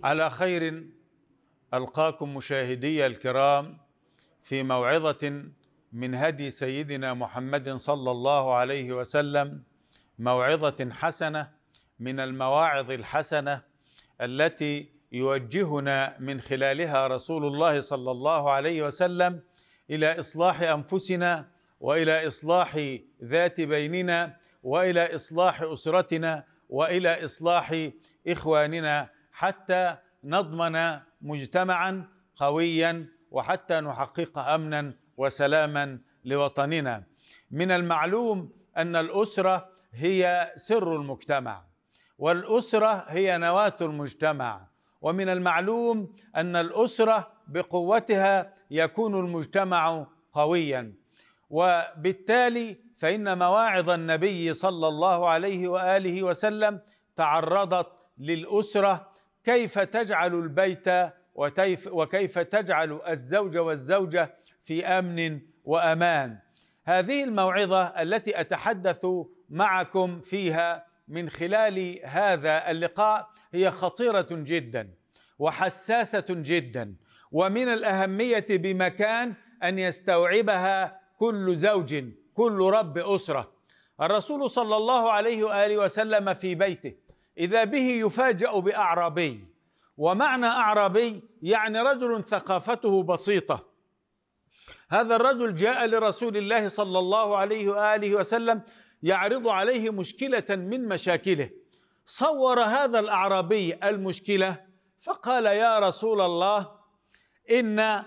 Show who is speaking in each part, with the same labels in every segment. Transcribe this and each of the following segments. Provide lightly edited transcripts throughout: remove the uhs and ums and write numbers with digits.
Speaker 1: على خير ألقاكم مشاهدي الكرام في موعظة من هدي سيدنا محمد صلى الله عليه وسلم، موعظة حسنة من المواعظ الحسنة التي يوجهنا من خلالها رسول الله صلى الله عليه وسلم إلى إصلاح أنفسنا وإلى إصلاح ذات بيننا وإلى إصلاح أسرتنا وإلى إصلاح إخواننا، حتى نضمن مجتمعا قويا وحتى نحقق أمنا وسلاما لوطننا. من المعلوم أن الأسرة هي سر المجتمع، والأسرة هي نواة المجتمع، ومن المعلوم أن الأسرة بقوتها يكون المجتمع قويا، وبالتالي فإن مواعظ النبي صلى الله عليه وآله وسلم تعرضت للأسرة، كيف تجعل البيت وكيف تجعل الزوج والزوجة في أمن وأمان. هذه الموعظة التي أتحدث معكم فيها من خلال هذا اللقاء هي خطيرة جدا وحساسة جدا، ومن الأهمية بمكان أن يستوعبها كل زوج، كل رب أسرة. الرسول صلى الله عليه وآله وسلم في بيته إذا به يفاجأ بأعرابي، ومعنى أعرابي يعني رجل ثقافته بسيطة. هذا الرجل جاء لرسول الله صلى الله عليه وآله وسلم يعرض عليه مشكلة من مشاكله. صور هذا الأعرابي المشكلة فقال: يا رسول الله، إن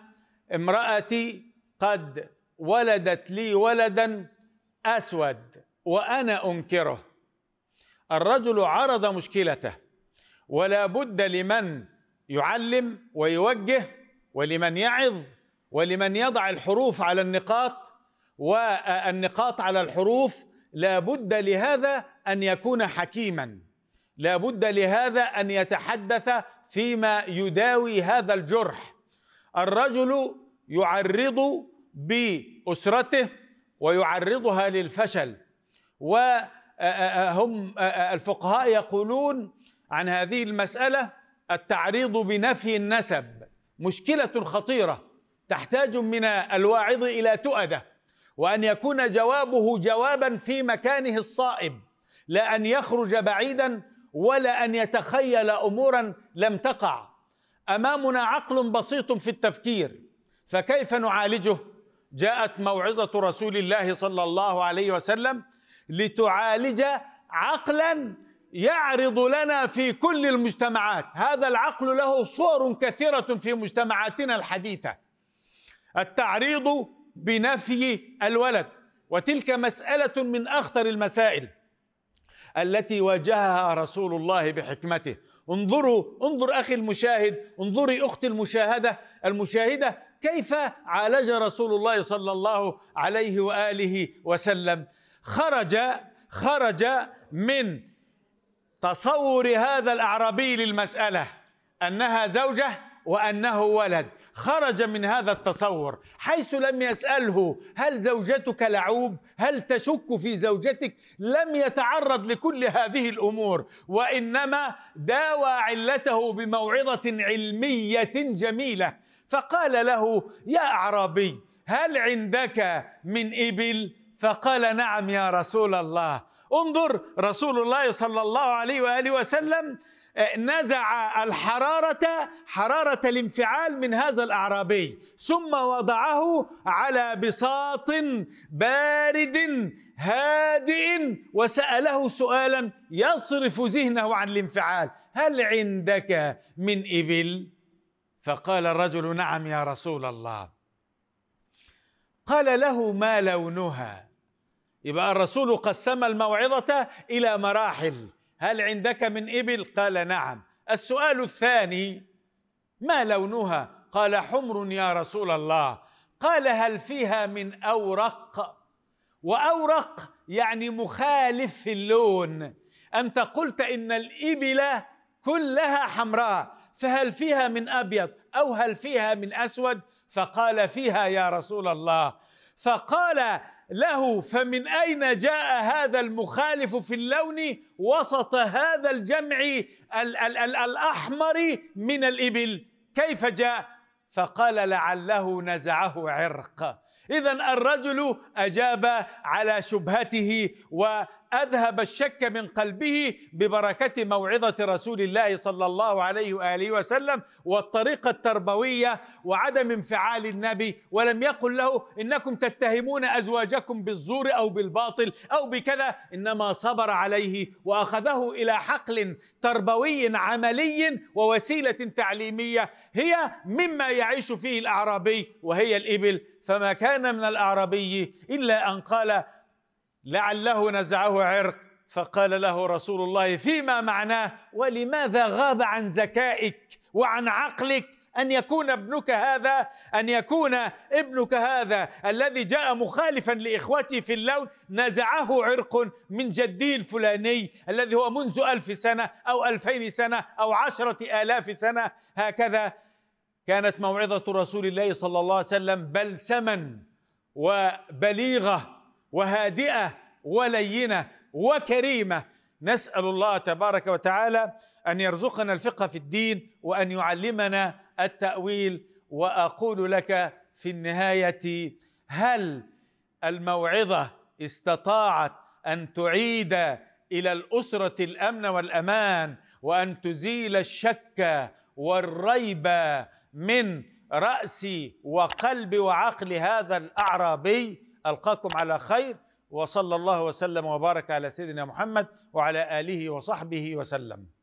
Speaker 1: امرأتي قد ولدت لي ولدا أسود وأنا أنكره. الرجل عرض مشكلته، ولا بد لمن يعلم ويوجه ولمن يعظ ولمن يضع الحروف على النقاط والنقاط على الحروف، لا بد لهذا أن يكون حكيما، لا بد لهذا أن يتحدث فيما يداوي هذا الجرح. الرجل يعرض بأسرته ويعرضها للفشل، وهم الفقهاء يقولون عن هذه المسألة: التعريض بنفي النسب مشكلة خطيرة تحتاج من الواعظ إلى تؤدة، وأن يكون جوابه جوابا في مكانه الصائب، لا أن يخرج بعيدا ولا أن يتخيل أمورا لم تقع. أمامنا عقل بسيط في التفكير، فكيف نعالجه؟ جاءت موعظة رسول الله صلى الله عليه وسلم لتعالج عقلا يعرض لنا في كل المجتمعات. هذا العقل له صور كثيرة في مجتمعاتنا الحديثة. التعريض بنفي الولد، وتلك مسألة من أخطر المسائل التي واجهها رسول الله بحكمته. انظر أخي المشاهد، انظري أختي المشاهدة كيف عالج رسول الله صلى الله عليه وآله وسلم. خرج من تصور هذا الأعرابي للمسألة أنها زوجة وأنه ولد، خرج من هذا التصور، حيث لم يسأله: هل زوجتك لعوب؟ هل تشك في زوجتك؟ لم يتعرض لكل هذه الأمور، وإنما داوى علته بموعظة علمية جميلة. فقال له: يا أعرابي، هل عندك من إبل؟ فقال: نعم يا رسول الله. انظر رسول الله صلى الله عليه وآله وسلم نزع حرارة الانفعال من هذا الأعرابي، ثم وضعه على بساط بارد هادئ وسأله سؤالا يصرف ذهنه عن الانفعال: هل عندك من إبل؟ فقال الرجل: نعم يا رسول الله. قال له: ما لونها؟ يبقى الرسول قسم الموعظة إلى مراحل. هل عندك من إبل؟ قال: نعم. السؤال الثاني: ما لونها؟ قال: حمر يا رسول الله. قال: هل فيها من أورق؟ وأورق يعني مخالف في اللون. أنت قلت إن الإبل كلها حمراء، فهل فيها من أبيض أو هل فيها من أسود؟ فقال: فيها يا رسول الله. فقال له: فمن أين جاء هذا المخالف في اللون وسط هذا الجمع الأحمر من الإبل؟ كيف جاء؟ فقال: لعله نزعه عرق. إذن الرجل أجاب على شبهته وأذهب الشك من قلبه ببركة موعظة رسول الله صلى الله عليه وآله وسلم والطريقة التربوية وعدم انفعال النبي، ولم يقل له: إنكم تتهمون أزواجكم بالزور أو بالباطل أو بكذا، إنما صبر عليه وأخذه إلى حقل تربوي عملي ووسيلة تعليمية هي مما يعيش فيه الأعرابي وهي الإبل. فما كان من الأعرابي إلا أن قال: لعله نزعه عرق. فقال له رسول الله فيما معناه: ولماذا غاب عن ذكائك وعن عقلك أن يكون ابنك هذا الذي جاء مخالفا لإخوته في اللون نزعه عرق من جده الفلاني الذي هو منذ 1000 سنة أو 2000 سنة أو 10,000 سنة. هكذا كانت موعظة رسول الله صلى الله عليه وسلم بلسما وبليغة وهادئة ولينة وكريمة. نسأل الله تبارك وتعالى أن يرزقنا الفقه في الدين وأن يعلمنا التأويل. وأقول لك في النهاية: هل الموعظة استطاعت أن تعيد إلى الأسرة الأمن والأمان وأن تزيل الشك والريب من رأس وقلب وعقل هذا الأعرابي؟ ألقاكم على خير، وصلى الله وسلم وبارك على سيدنا محمد وعلى آله وصحبه وسلم.